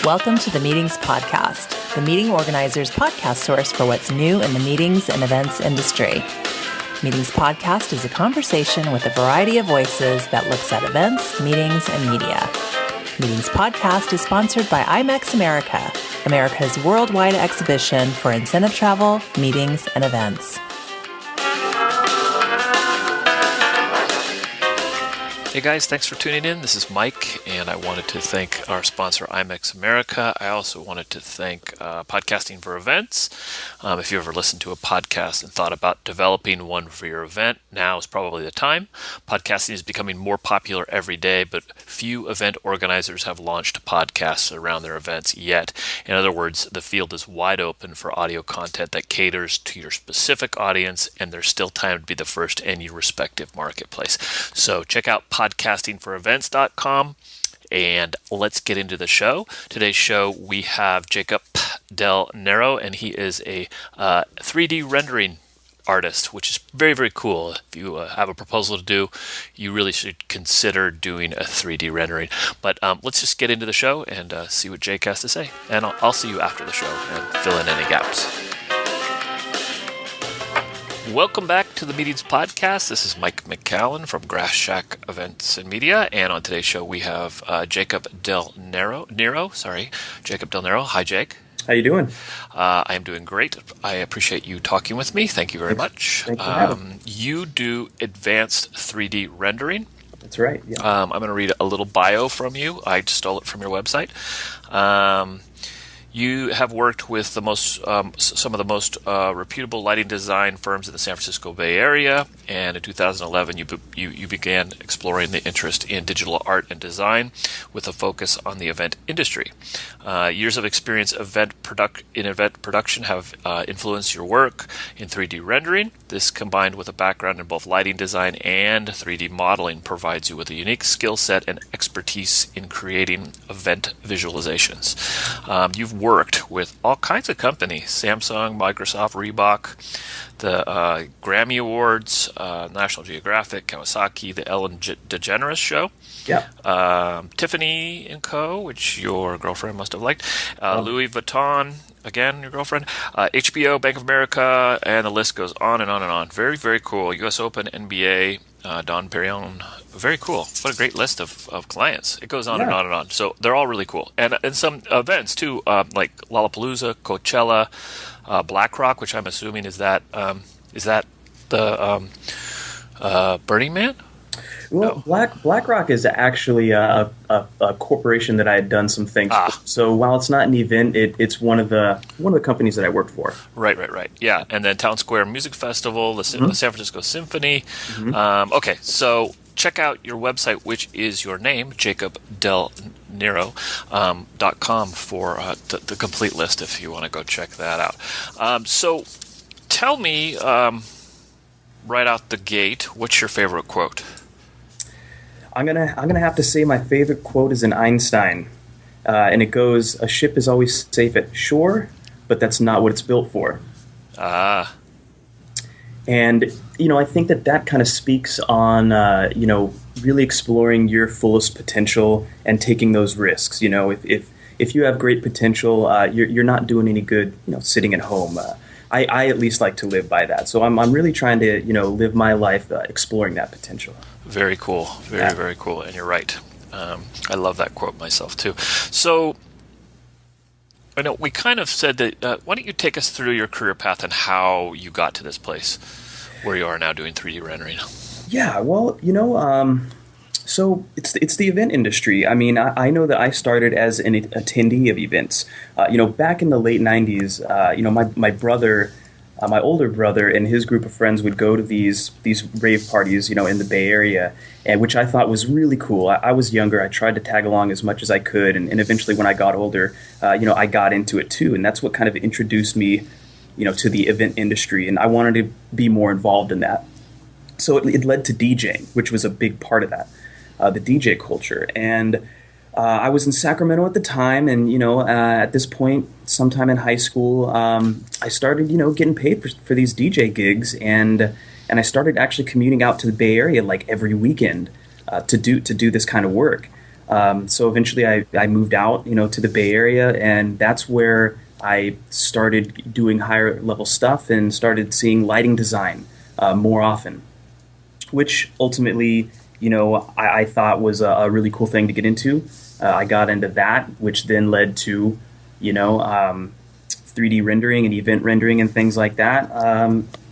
Welcome to the Meetings Podcast, the meeting organizer's podcast source for what's new in the meetings and events industry. Meetings Podcast is a conversation with a variety of voices that looks at events, meetings, and media. Meetings Podcast is sponsored by IMEX America, America's worldwide exhibition for incentive travel, meetings, and events. Hey guys, thanks for tuning in. This is Mike, and I wanted to thank our sponsor, IMEX America. I also wanted to thank Podcasting for Events. If you ever listened to a podcast and thought about developing one for your event, now is probably the time. Podcasting is becoming more popular every day, but few event organizers have launched podcasts around their events yet. In other words, the field is wide open for audio content that caters to your specific audience, and there's still time to be the first in your respective marketplace. So check out podcastingforevents.com, and let's get into the show. Today's show, we have Jake Del Nerio, and he is a 3D rendering artist, which is very, very cool. If you have a proposal to do, you really should consider doing a 3D rendering. But let's just get into the show and see what Jake has to say. And I'll see you after the show and fill in any gaps. Welcome back to the Meetings Podcast. This is Mike McAllen from Grass Shack Events and Media, and on today's show we have Jake Del Nerio. Jake Del Nerio. Hi, Jake. How you doing? I am doing great. I appreciate you talking with me. Thank you very much. Thank you. You do advanced 3D rendering. That's right. Yeah. I'm going to read a little bio from you. I stole it from your website. You have worked with some of the most reputable lighting design firms in the San Francisco Bay Area, and in 2011 you began exploring the interest in digital art and design with a focus on the event industry. Years of experience in event production have influenced your work in 3D rendering. This, combined with a background in both lighting design and 3D modeling, provides you with a unique skill set and expertise in creating event visualizations. You've worked with all kinds of companies: Samsung, Microsoft, Reebok, the Grammy Awards, National Geographic, Kawasaki, the Ellen Degeneres Show, Tiffany Co, which your girlfriend must have liked, Louis Vuitton, again, your girlfriend, HBO, Bank of America, and the list goes on and on and on. Very, very cool. US Open, NBA, Don Perignon. Very cool. What a great list of clients. It goes on and on and on. So they're all really cool. And some events, too, like Lollapalooza, Coachella, BlackRock, which I'm assuming is that the Burning Man? Well, no. BlackRock is actually a corporation that I had done some things for. So while it's not an event, it's one of the companies that I worked for. Right. Yeah, and then Town Square Music Festival, the San Francisco Symphony. Okay, so check out your website, which is your name, jacobdelnero.com, for the complete list if you want to go check that out. So tell me, right out the gate, what's your favorite quote? I'm gonna have to say my favorite quote is an Enstein, and it goes, "A ship is always safe at shore, but that's not what it's built for." And I think that kind of speaks on really exploring your fullest potential and taking those risks. If you have great potential, you're not doing any good sitting at home. I at least like to live by that. So I'm really trying to live my life exploring that potential. Very cool. Very cool. And you're right. I love that quote myself too. So I know we kind of said that. Why don't you take us through your career path and how you got to this place where you are now doing 3D rendering? Yeah. Well, so it's the event industry. I mean, I know that I started as an attendee of events. Back in the late 90s, my brother, my older brother, and his group of friends would go to these rave parties, in the Bay Area, and which I thought was really cool. I was younger. I tried to tag along as much as I could, and eventually when I got older, I got into it too, and that's what kind of introduced me, to the event industry, and I wanted to be more involved in that. So it led to DJing, which was a big part of that. The DJ culture. And I was in Sacramento at the time, and at this point, sometime in high school, I started getting paid for these DJ gigs, and I started actually commuting out to the Bay Area like every weekend to do this kind of work. So eventually I moved out, to the Bay Area, and that's where I started doing higher level stuff and started seeing lighting design more often, which ultimately, I thought was a really cool thing to get into. I got into that, which then led to, 3D rendering and event rendering and things like that.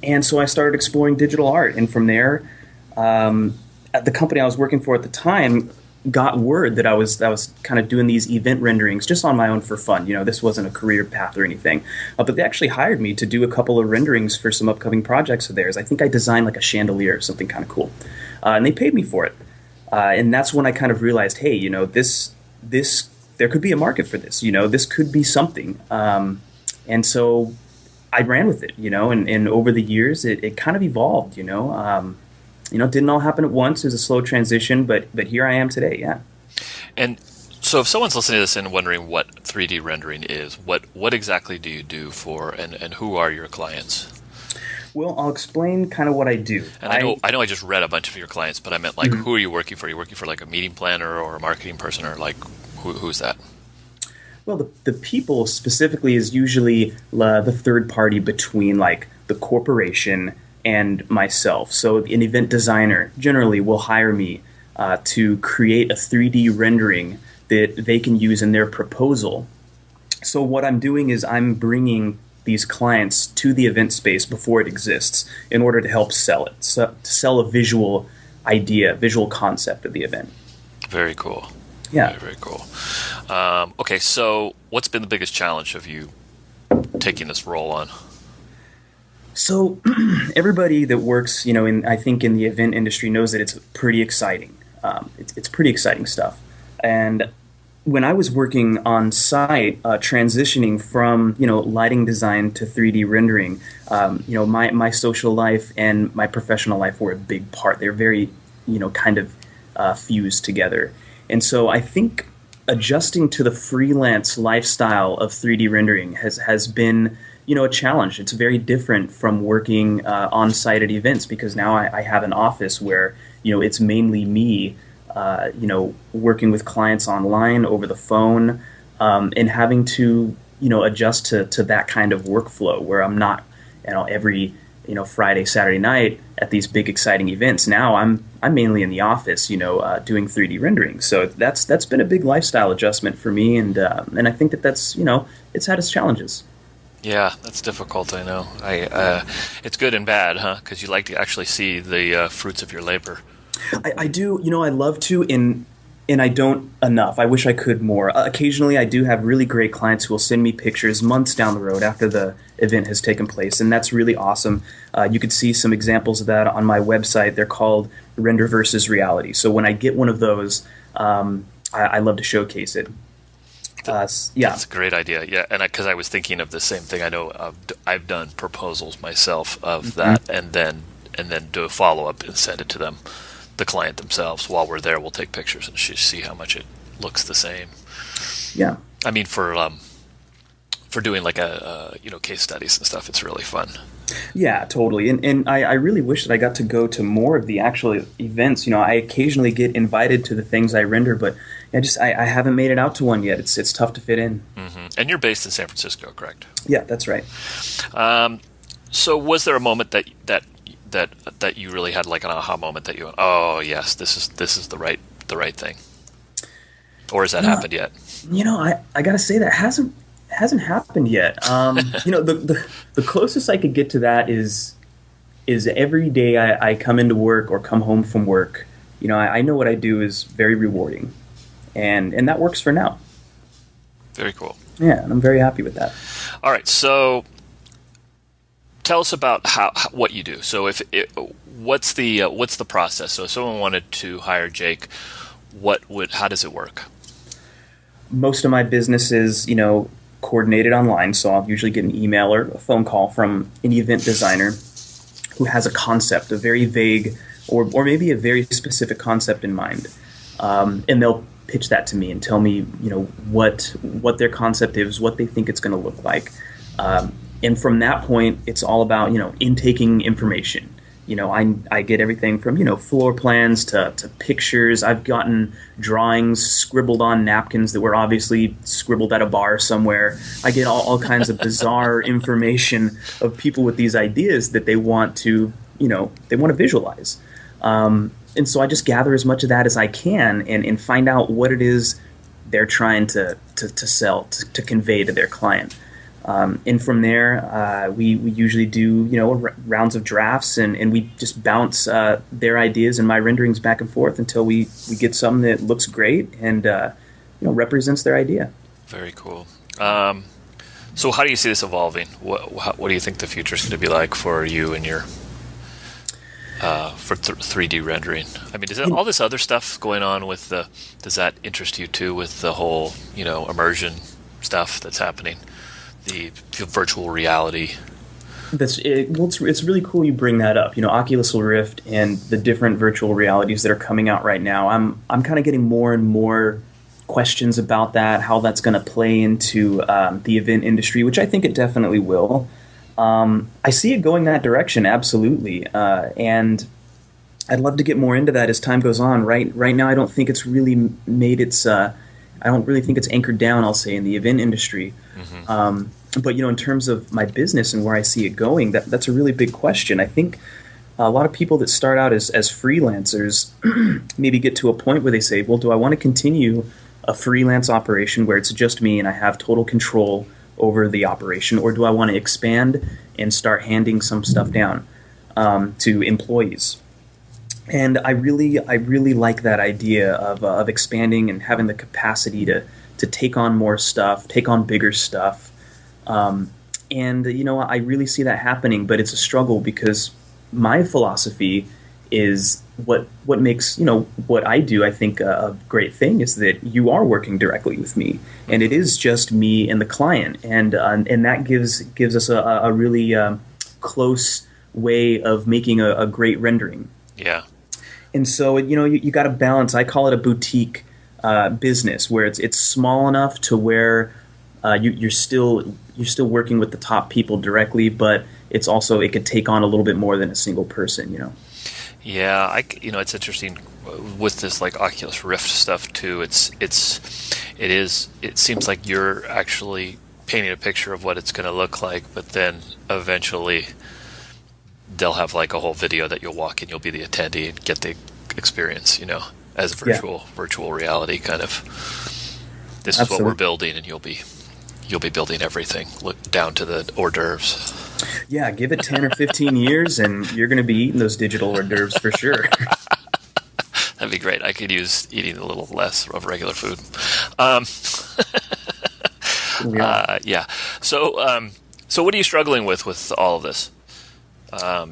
And so I started exploring digital art. And from there, at the company I was working for at the time got word that I was kind of doing these event renderings just on my own for fun. This wasn't a career path or anything. But they actually hired me to do a couple of renderings for some upcoming projects of theirs. I think I designed like a chandelier or something kind of cool. And they paid me for it. And that's when I kind of realized, hey, this there could be a market for this. This could be something. And so I ran with it, and over the years it kind of evolved, it didn't all happen at once. It was a slow transition, but here I am today. Yeah. And so if someone's listening to this and wondering what 3D rendering is, what exactly do you do for, and who are your clients? Well, I'll explain kind of what I do. And I know I just read a bunch of your clients, but I meant who are you working for? Are you working for like a meeting planner or a marketing person, or like who's that? Well, the people specifically is usually the third party between like the corporation and myself. So an event designer generally will hire me to create a 3D rendering that they can use in their proposal. So what I'm doing is I'm bringing these clients to the event space before it exists in order to help sell it, to sell a visual idea, visual concept of the event. Very cool. Yeah. Very, very cool. Okay, so what's been the biggest challenge of you taking this role on? So everybody that works, I think in the event industry knows that it's pretty exciting. It's pretty exciting stuff. And when I was working on site, transitioning from, lighting design to 3D rendering, my social life and my professional life were a big part. They're very, kind of fused together. And so I think adjusting to the freelance lifestyle of 3D rendering has been, a challenge. It's very different from working on-site at events, because now I have an office where, it's mainly me, working with clients online over the phone, and having to, adjust to that kind of workflow where I'm not, every, Friday, Saturday night at these big exciting events. Now I'm mainly in the office, doing 3D rendering. So that's been a big lifestyle adjustment for me, and I think that's it's had its challenges. Yeah, that's difficult. I know. It's good and bad, huh? Because you like to actually see the fruits of your labor. I do. I love to, and I don't enough. I wish I could more. Occasionally, I do have really great clients who will send me pictures months down the road after the event has taken place, and that's really awesome. You could see some examples of that on my website. They're called Render versus Reality. So when I get one of those, I love to showcase it. Yeah, that's a great idea. Yeah, and because I was thinking of the same thing. I know I've done proposals myself of that, and then do a follow up and send it to them, the client themselves. While we're there, we'll take pictures and see how much it looks the same. Yeah, I mean for doing like case studies and stuff, it's really fun. Yeah, totally. And I really wish that I got to go to more of the actual events. I occasionally get invited to the things I render, but I haven't made it out to one yet. It's tough to fit in. Mm-hmm. And you're based in San Francisco, correct? Yeah, that's right. So was there a moment that you really had like an aha moment that you went, oh yes, this is the right thing? Or has that happened yet? I gotta say that hasn't happened yet. The closest I could get to that is every day I come into work or come home from work. I know what I do is very rewarding, and that works for now. Very cool. Yeah, and I'm very happy with that. All right, so tell us about what you do. So what's the process? So if someone wanted to hire Jake, how does it work? Most of my business is, coordinated online, so I'll usually get an email or a phone call from an event designer who has a concept, a very vague or maybe a very specific concept in mind, and they'll pitch that to me and tell me, what their concept is, what they think it's going to look like, and from that point, it's all about intaking information, I get everything from, floor plans to pictures. I've gotten drawings scribbled on napkins that were obviously scribbled at a bar somewhere. I get all kinds of bizarre information of people with these ideas that they want to, visualize. And so I just gather as much of that as I can and find out what it is they're trying to sell, to convey to their client. And from there, we usually do, rounds of drafts, and we just bounce their ideas and my renderings back and forth until we get something that looks great and, represents their idea. Very cool. So how do you see this evolving? What do you think the future is going to be like for you and your for 3D rendering? I mean, is all this other stuff going on with does that interest you too, with the whole, immersion stuff that's happening? The virtual reality. It's really cool you bring that up. Oculus Rift and the different virtual realities that are coming out right now. I'm kind of getting more and more questions about that, how that's going to play into the event industry, which I think it definitely will. I see it going that direction, absolutely, and I'd love to get more into that as time goes on. Right now, I don't think it's really made its. I don't really think it's anchored down, I'll say, in the event industry. Mm-hmm. But in terms of my business and where I see it going, that's a really big question. I think a lot of people that start out as freelancers maybe get to a point where they say, well, do I want to continue a freelance operation where it's just me and I have total control over the operation, or do I want to expand and start handing some stuff down to employees? And I really like that idea of expanding and having the capacity to take on more stuff, take on bigger stuff. And I really see that happening, but it's a struggle because my philosophy is what makes, what I do, I think a great thing is that you are working directly with me, and it is just me and the client. And that gives us a really close way of making a great rendering. Yeah. And so, you got to balance. I call it a boutique business where it's small enough to where you're still working with the top people directly, but it's also, it could take on a little bit more than a single person, Yeah, it's interesting with this like Oculus Rift stuff too. It seems like you're actually painting a picture of what it's going to look like, but then eventually they'll have like a whole video that you'll walk in, you'll be the attendee and get the experience, as virtual reality kind of. This Absolutely. Is what we're building, and you'll be building everything, look down to the hors d'oeuvres. Yeah, give it 10 or 15 years and you're going to be eating those digital hors d'oeuvres for sure. That'd be great. I could use eating a little less of regular food. Yeah. So what are you struggling with all of this?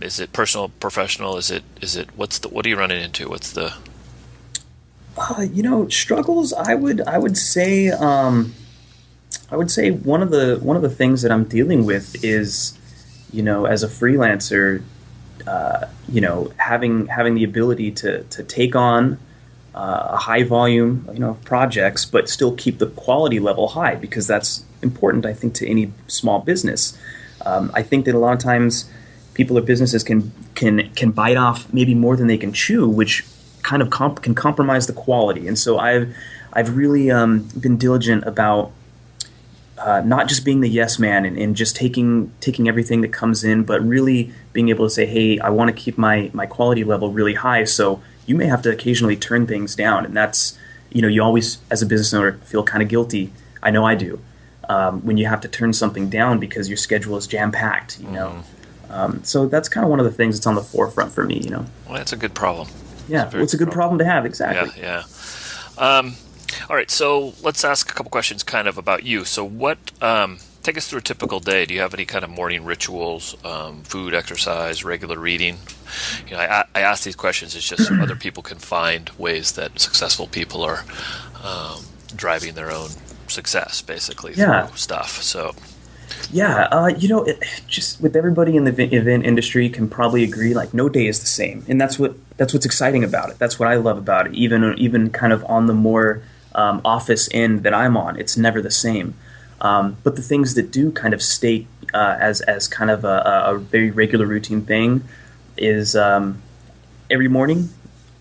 Is it personal, professional? Is it what are you running into? What's the struggles? I would say one of the things that I'm dealing with is, as a freelancer, having the ability to take on a high volume, of projects, but still keep the quality level high, because that's important, I think, to any small business. I think that a lot of times people or businesses can bite off maybe more than they can chew, which kind of can compromise the quality. And so I've really been diligent about not just being the yes man and just taking everything that comes in, but really being able to say, hey, I want to keep my quality level really high. So you may have to occasionally turn things down. And that's, you always, as a business owner, feel kind of guilty. I know I do. When you have to turn something down because your schedule is jam-packed, so that's kind of one of the things that's on the forefront for me, Well, that's a good problem. Yeah, it's a good problem to have, exactly. Yeah. All right, so let's ask a couple questions kind of about you. So take us through a typical day. Do you have any kind of morning rituals, food, exercise, regular reading? I ask these questions, it's just so other people can find ways that successful people are driving their own success, basically, through stuff. So... Yeah, just with everybody in the event industry can probably agree, like, no day is the same, and that's what's exciting about it. That's what I love about it. Even kind of on the more office end that I'm on, it's never the same. But the things that do kind of stay as kind of a very regular routine thing, is every morning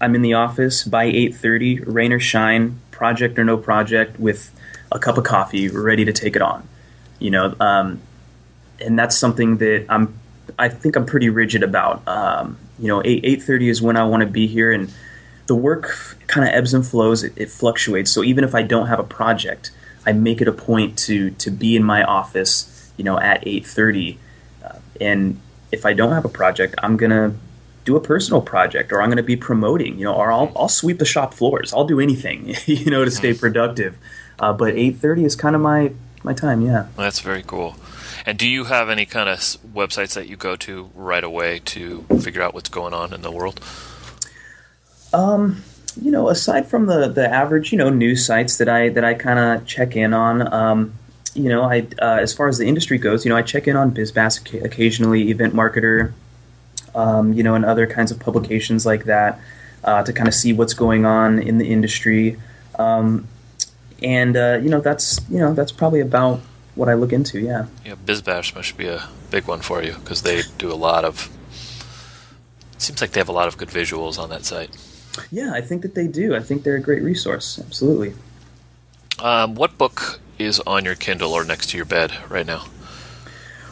I'm in the office by 8:30, rain or shine, project or no project, with a cup of coffee, ready to take it on. And that's something that I think I'm pretty rigid about. 8:30 is when I want to be here, and the work kind of ebbs and flows. It fluctuates. So even if I don't have a project, I make it a point to be in my office, at 8:30. And if I don't have a project, I'm gonna do a personal project, or I'm gonna be promoting, or I'll sweep the shop floors. I'll do anything, to stay productive. But 8:30 is kind of my time. Yeah. That's very cool. And do you have any kind of websites that you go to right away to figure out what's going on in the world? Aside from the average, news sites that I kind of check in on, as far as the industry goes, I check in on BizBass occasionally, Event Marketer, and other kinds of publications like that, to kind of see what's going on in the industry. That's probably about what I look into. Yeah. Yeah. BizBash must be a big one for you, because they do a lot of, it seems like they have a lot of good visuals on that site. Yeah, I think that they do. I think they're a great resource. Absolutely. What book is on your Kindle or next to your bed right now?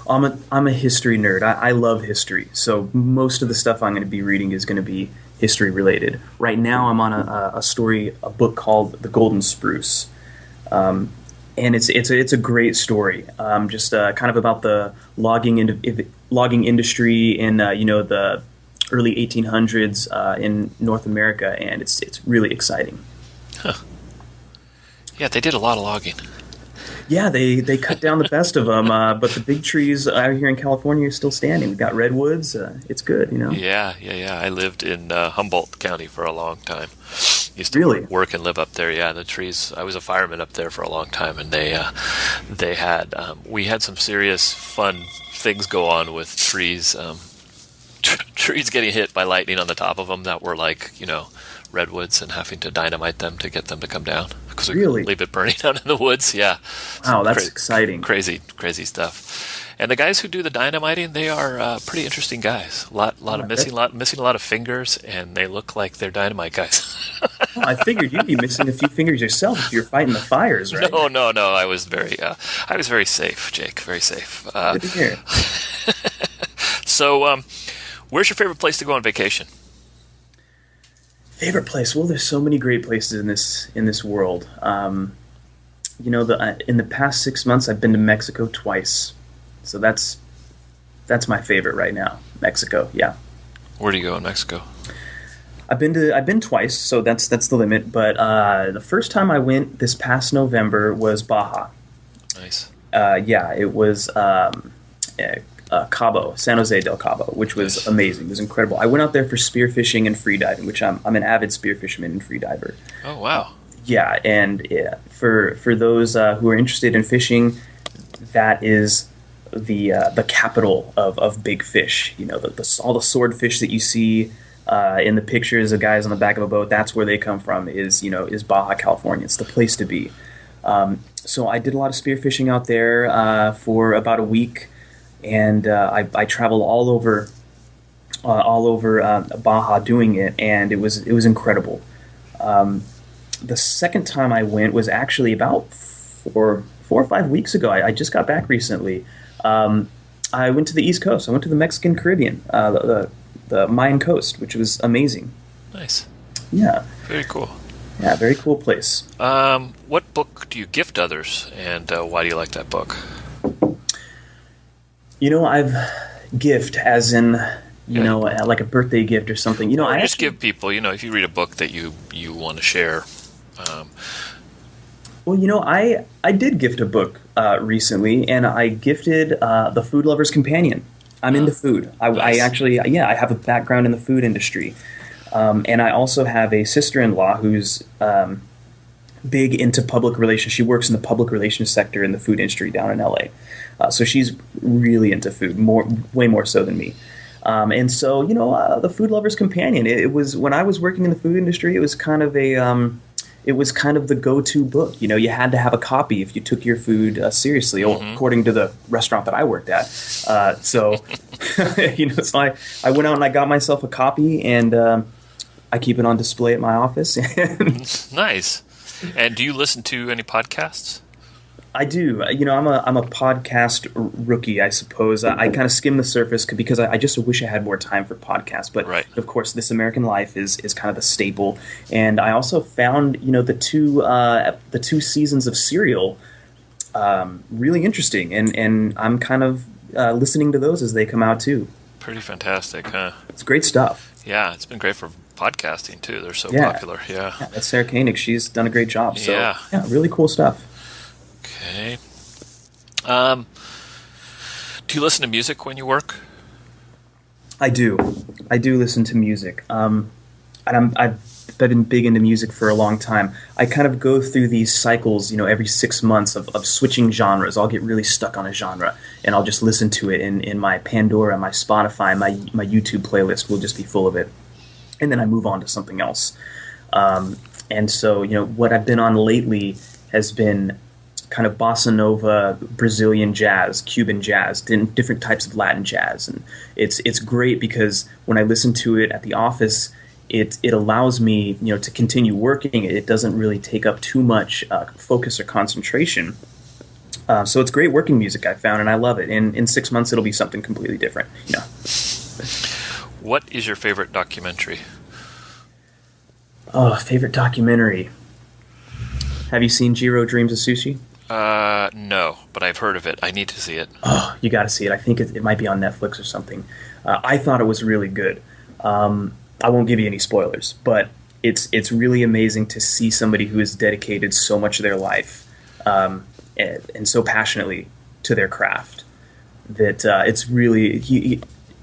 I'm a history nerd. I love history. So most of the stuff I'm going to be reading is going to be history related. Right now I'm on a book called The Golden Spruce. And it's a great story. Just kind of about the logging industry in the early 1800s in North America, and it's really exciting. Huh. Yeah, they did a lot of logging. Yeah, they cut down the best of them, but the big trees out here in California are still standing. We've got redwoods. It's good, Yeah. I lived in Humboldt County for a long time. Used to really work and live up there. Yeah, the trees. I was a fireman up there for a long time, and they had we had some serious fun things go on with trees. Trees getting hit by lightning on the top of them that were like, redwoods, and having to dynamite them to get them to come down, because we couldn't leave it burning down in the woods. Yeah. Wow, that's exciting. Crazy stuff. And the guys who do the dynamiting, they are pretty interesting guys. Missing a lot of fingers, and they look like they're dynamite guys. Well, I figured you'd be missing a few fingers yourself if you're fighting the fires, right? No. I was very safe, Jake. Very safe. Good to hear. So, where's your favorite place to go on vacation? Favorite place? Well, there's so many great places in this world. In the past 6 months, I've been to Mexico twice, so that's my favorite right now. Mexico, yeah. Where do you go in Mexico? I've been twice, so that's the limit. But the first time I went this past November was Baja. Nice. It was Cabo, San Jose del Cabo, which was amazing. It was incredible. I went out there for spearfishing and freediving, which I'm an avid spearfisherman and freediver. Oh, wow. For those who are interested in fishing, that is the capital of big fish. All the swordfish that you see in the pictures of guys on the back of a boat, that's where they come from, is Baja California. It's the place to be. So I did a lot of spearfishing out there for about a week. And I traveled all over Baja doing it, and it was incredible. The second time I went was actually about 4 or 5 weeks ago. I just got back recently. I went to the East Coast. I went to the Mexican Caribbean, the Mayan coast, which was amazing. Nice. Yeah. Very cool. Yeah, very cool place. What book do you gift others, and why do you like that book? I've gift as in, like a birthday gift or something. I just give people, if you read a book that you want to share. Well, I did gift a book recently, and I gifted The Food Lover's Companion. I'm into food. I actually have a background in the food industry. And I also have a sister-in-law who's big into public relations. She works in the public relations sector in the food industry down in LA. So she's really into food, way more so than me. And so, The Food Lover's Companion, it was, when I was working in the food industry, it was kind of the go-to book. You had to have a copy if you took your food seriously, according to the restaurant that I worked at. So So I went out and I got myself a copy, and I keep it on display at my office. Nice. And do you listen to any podcasts? I do. I'm a podcast rookie, I suppose. I kind of skim the surface because I just wish I had more time for podcasts. But right. Of course, This American Life is kind of the staple. And I also found the two seasons of Serial really interesting, and I'm kind of listening to those as they come out too. Pretty fantastic, huh? It's great stuff. Yeah, it's been great for podcasting too. They're so popular. Yeah, that's Sarah Koenig. She's done a great job. So yeah, really cool stuff. Okay. Do you listen to music when you work? I do. I do listen to music. And I've been big into music for a long time. I kind of go through these cycles, every 6 months of switching genres. I'll get really stuck on a genre, and I'll just listen to it in my Pandora, my Spotify, my YouTube playlist will just be full of it. And then I move on to something else. And so, what I've been on lately has been kind of bossa nova, Brazilian jazz, Cuban jazz, different types of Latin jazz. And it's great because when I listen to it at the office, it allows me, to continue working. It doesn't really take up too much focus or concentration. So it's great working music, I found, and I love it. In 6 months, it'll be something completely different. What is your favorite documentary? Oh, favorite documentary. Have you seen Jiro Dreams of Sushi? No, but I've heard of it. I need to see it. Oh, you got to see it. I think it might be on Netflix or something. I thought it was really good. I won't give you any spoilers, but it's really amazing to see somebody who has dedicated so much of their life and so passionately to their craft that it's really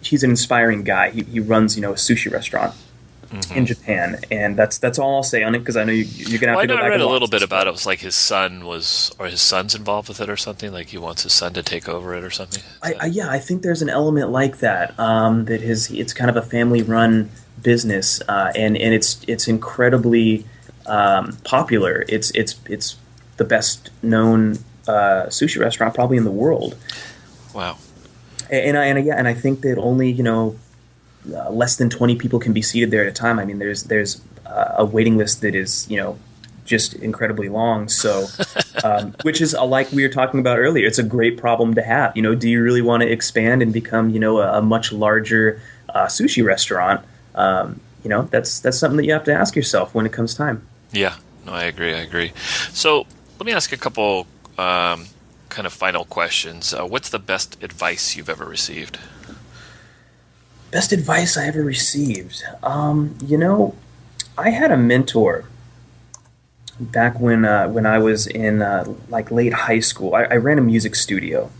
he's an inspiring guy. He runs a sushi restaurant. Mm-hmm. In Japan, and that's all I'll say on it because I know you're gonna have to go back. I read a little bit about it. It was like his son's involved with it or something. Like he wants his son to take over it or something. I think there's an element like that. That it's kind of a family run business, and it's incredibly popular. It's the best known sushi restaurant probably in the world. Wow. And I think that only less than 20 people can be seated there at a time. I mean, there's a waiting list that is, just incredibly long. So, which is like we were talking about earlier, it's a great problem to have. Do you really want to expand and become, a much larger sushi restaurant? That's something that you have to ask yourself when it comes time. Yeah, no, I agree. So let me ask you a couple kind of final questions. What's the best advice you've ever received? Best advice I ever received. I had a mentor back when I was in late high school. I ran a music studio,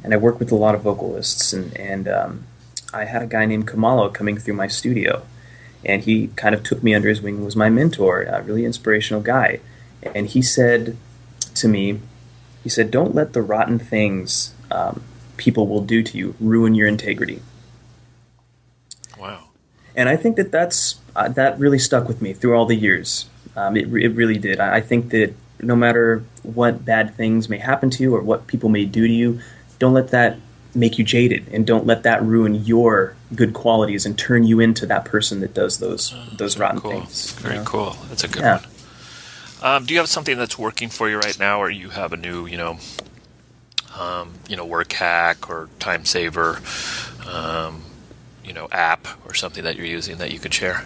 and I worked with a lot of vocalists. And I had a guy named Kamalo coming through my studio, and he kind of took me under his wing. Was my mentor, a really inspirational guy. And he said to me, "Don't let the rotten things people will do to you ruin your integrity." Wow. And I think that really stuck with me through all the years. It really did. I think that no matter what bad things may happen to you or what people may do to you, don't let that make you jaded, and don't let that ruin your good qualities and turn you into that person that does those rotten things. Very cool. That's a good one. Do you have something that's working for you right now, or you have a new, work hack or time saver? App or something that you're using that you could share?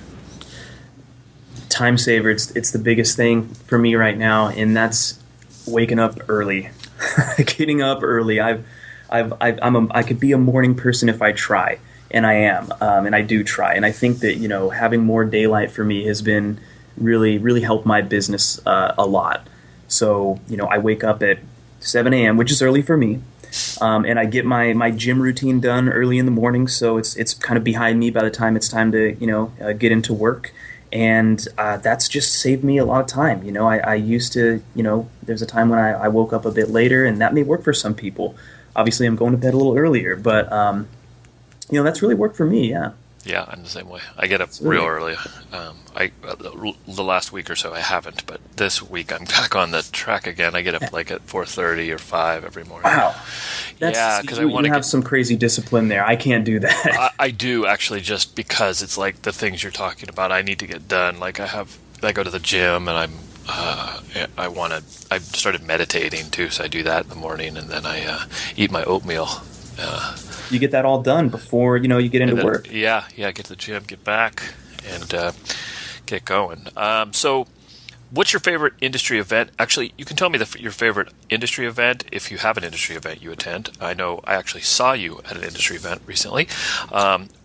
Time saver, it's the biggest thing for me right now, and that's waking up early. Getting up early. I could be a morning person if I try, and I am, and I do try. And I think that having more daylight for me has been really helped my business a lot. So I wake up at 7 a.m., which is early for me. And I get my gym routine done early in the morning, so it's kind of behind me by the time it's time to get into work, and that's just saved me a lot of time. I used to there's a time when I woke up a bit later, and that may work for some people. Obviously, I'm going to bed a little earlier, but that's really worked for me. Yeah. Yeah, I'm the same way. I get up real early. The last week or so I haven't, but this week I'm back on the track again. I get up like at 4:30 or 5 every morning. Wow. Yeah, because I want to have some crazy discipline there. I can't do that. I do actually, just because it's like the things you're talking about I need to get done. Like I go to the gym and I've started meditating too, so I do that in the morning, and then I eat my oatmeal. You get that all done before you get into work. Yeah, get to the gym, get back, and get going. So, what's your favorite industry event? Actually, you can tell me your favorite industry event if you have an industry event you attend. I know I actually saw you at an industry event recently,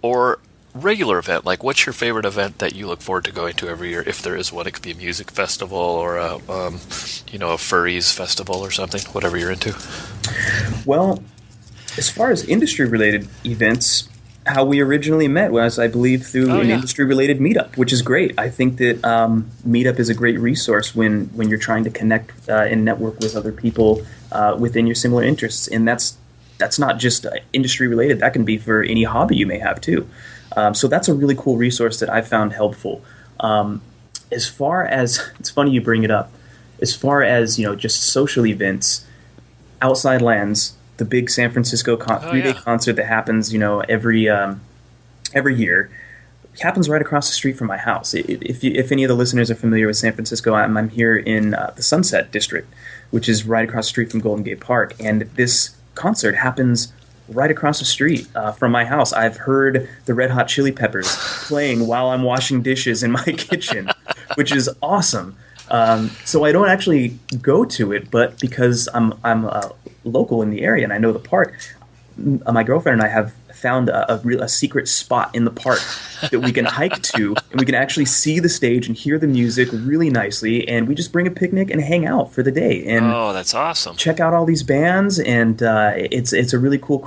or regular event. Like, what's your favorite event that you look forward to going to every year, if there is one? It could be a music festival or a furries festival or something. Whatever you're into. Well, as far as industry-related events, how we originally met was, I believe, through an industry-related meetup, which is great. I think that Meetup is a great resource when you're trying to connect and network with other people within your similar interests. And that's not just industry-related. That can be for any hobby you may have, too. So that's a really cool resource that I found helpful. As far as, it's funny you bring it up, as far as, just social events, Outside Lands, the big San Francisco 3-day concert that happens, every year, happens right across the street from my house. If any of the listeners are familiar with San Francisco, I'm here in the Sunset District, which is right across the street from Golden Gate Park, and this concert happens right across the street from my house. I've heard the Red Hot Chili Peppers playing while I'm washing dishes in my kitchen, which is awesome. So I don't actually go to it, but because I'm local in the area and I know the park, my girlfriend and I have found a secret spot in the park that we can hike to, and we can actually see the stage and hear the music really nicely, and we just bring a picnic and hang out for the day. And that's awesome. Check out all these bands, and it's a really cool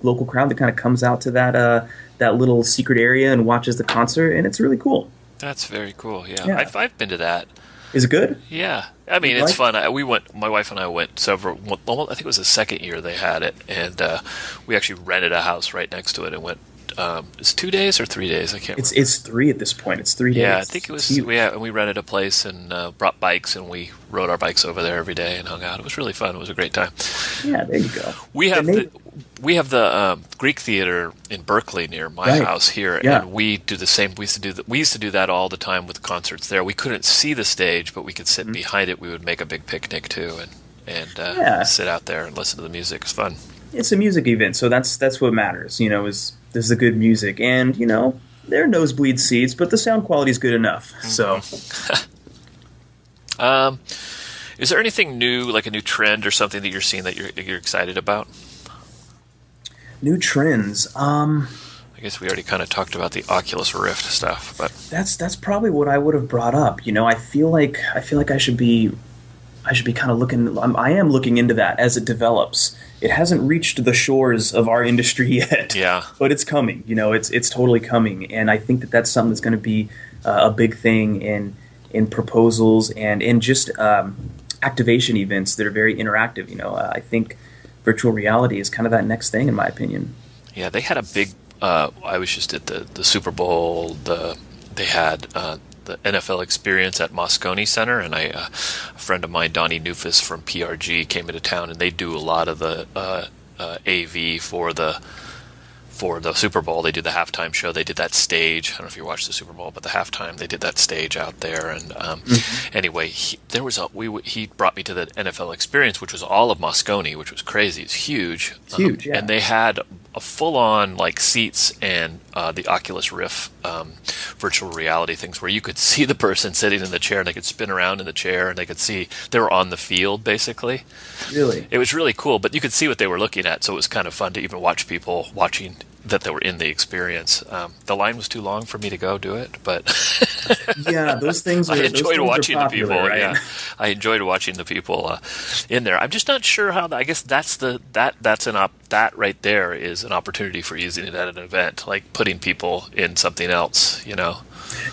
local crowd that kind of comes out to that little secret area and watches the concert, and it's really cool. That's very cool. Yeah. I've been to that. Is it good? Yeah. I mean, it's fun. My wife and I went I think it was the second year they had it, and we actually rented a house right next to it and went, it's 2 days or 3 days? I can't remember. It's 3 at this point. It's 3 days. Yeah, I think it was, and we rented a place and brought bikes, and we rode our bikes over there every day and hung out. It was really fun. It was a great time. Yeah, there you go. We have the Greek Theater in Berkeley near my house here, and we do the same. We used to do that all the time with concerts there. We couldn't see the stage, but we could sit behind it. We would make a big picnic too, and sit out there and listen to the music. It's fun. It's a music event, so that's what matters. Is the good music, and there are nosebleed seats, but the sound quality is good enough. So, is there anything new, like a new trend or something that you're seeing that you're excited about? New trends. I guess we already kind of talked about the Oculus Rift stuff, but that's probably what I would have brought up. I feel like I should be kind of looking. I am looking into that as it develops. It hasn't reached the shores of our industry yet. Yeah, but it's coming. It's totally coming, and I think that's something that's going to be a big thing in proposals and in just activation events that are very interactive. I think virtual reality is kind of that next thing, in my opinion. Yeah, they had a big. I was just at the Super Bowl. They had the NFL experience at Moscone Center, and a friend of mine, Donnie Nufus from PRG, came into town, and they do a lot of the AV for the Super Bowl. They did the halftime show. They did that stage. I don't know if you watched the Super Bowl, but the halftime, they did that stage out there. And anyway, he brought me to the NFL experience, which was all of Moscone, which was crazy. It's huge. It's huge, yeah. And they had a full-on seats and the Oculus Rift virtual reality things where you could see the person sitting in the chair, and they could spin around in the chair, and they could see they were on the field, basically. Really? It was really cool, but you could see what they were looking at, so it was kind of fun to even watch people watching that they were in the experience. The line was too long for me to go do it, but yeah, those things. I enjoyed watching popular, the people. Right? Yeah, I enjoyed watching the people in there. I'm just not sure how. I guess that right there is an opportunity for using it at an event, like putting people in something else.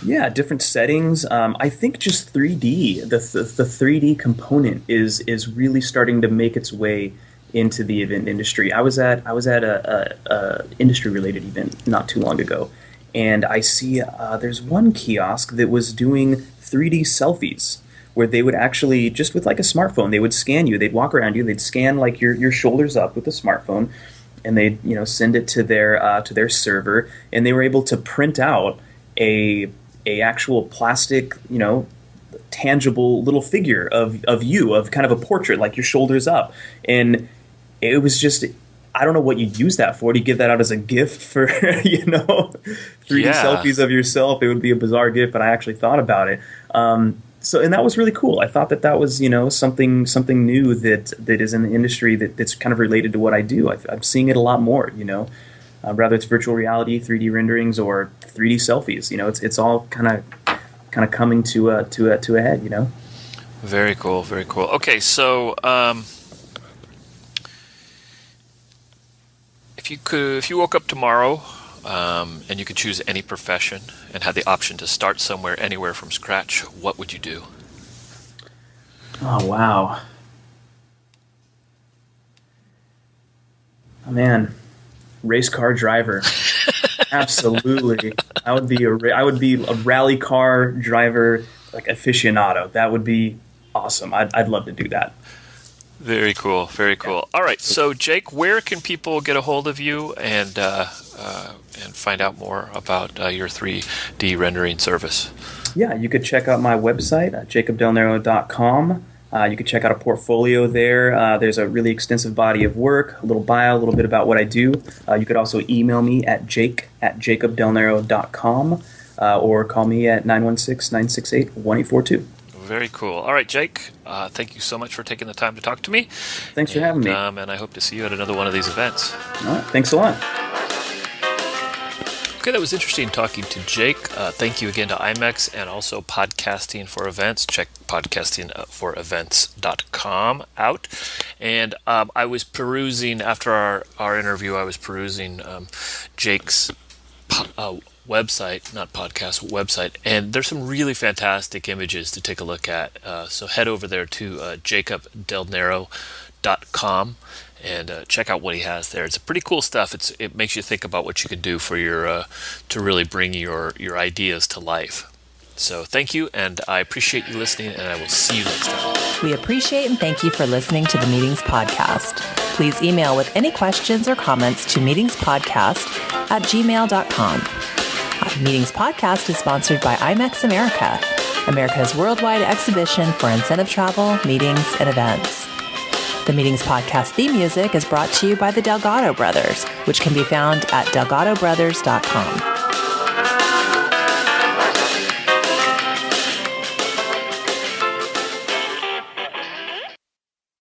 Yeah, different settings. I think just 3D, the 3D component is really starting to make its way into the event industry. I was at a industry related event not too long ago, and I see there's one kiosk that was doing 3D selfies, where they would actually, just with like a smartphone, they would scan you. They'd walk around you. They'd scan like your shoulders up with a smartphone, and they'd send it to their server, and they were able to print out a actual plastic tangible little figure of you, of kind of a portrait, like your shoulders up. And it was just, I don't know what you'd use that for. To give that out as a gift for 3D selfies of yourself, it would be a bizarre gift, but I actually thought about it. So, and that was really cool. I thought that was, something new that is in the industry that's kind of related to what I do. I'm seeing it a lot more, whether it's virtual reality, 3D renderings, or 3D selfies. It's all kind of coming to a head. Very cool. Very cool. Okay, so if you woke up tomorrow and you could choose any profession and had the option to start somewhere, anywhere from scratch, what would you do? Oh, wow. Oh, man. Race car driver. Absolutely. I would be a rally car driver, like aficionado. That would be awesome. I'd love to do that. Very cool. Very cool. All right. So, Jake, where can people get a hold of you and find out more about your 3D rendering service? Yeah, you could check out my website, jacobdelnerio.com. You could check out a portfolio there. There's a really extensive body of work, a little bio, a little bit about what I do. You could also email me at jake@jacobdelnerio.com or call me at 916-968-1842. Very cool. All right, Jake, thank you so much for taking the time to talk to me. Thanks for having me. And I hope to see you at another one of these events. All right, thanks a lot. Okay, that was interesting talking to Jake. Thank you again to IMEX and also Podcasting for Events. Check podcastingforevents.com out. And I was perusing, after our interview, I was perusing Jake's website, and there's some really fantastic images to take a look at. So head over there to jacobdelnerio.com and check out what he has there. It's pretty cool stuff. It makes you think about what you can do for your to really bring your ideas to life. So thank you, and I appreciate you listening, and I will see you next time. We appreciate and thank you for listening to the Meetings Podcast. Please email with any questions or comments to meetingspodcast@gmail.com. Meetings Podcast is sponsored by IMEX America, America's worldwide exhibition for incentive travel, meetings, and events. The Meetings Podcast theme music is brought to you by the Delgado Brothers, which can be found at delgadobrothers.com.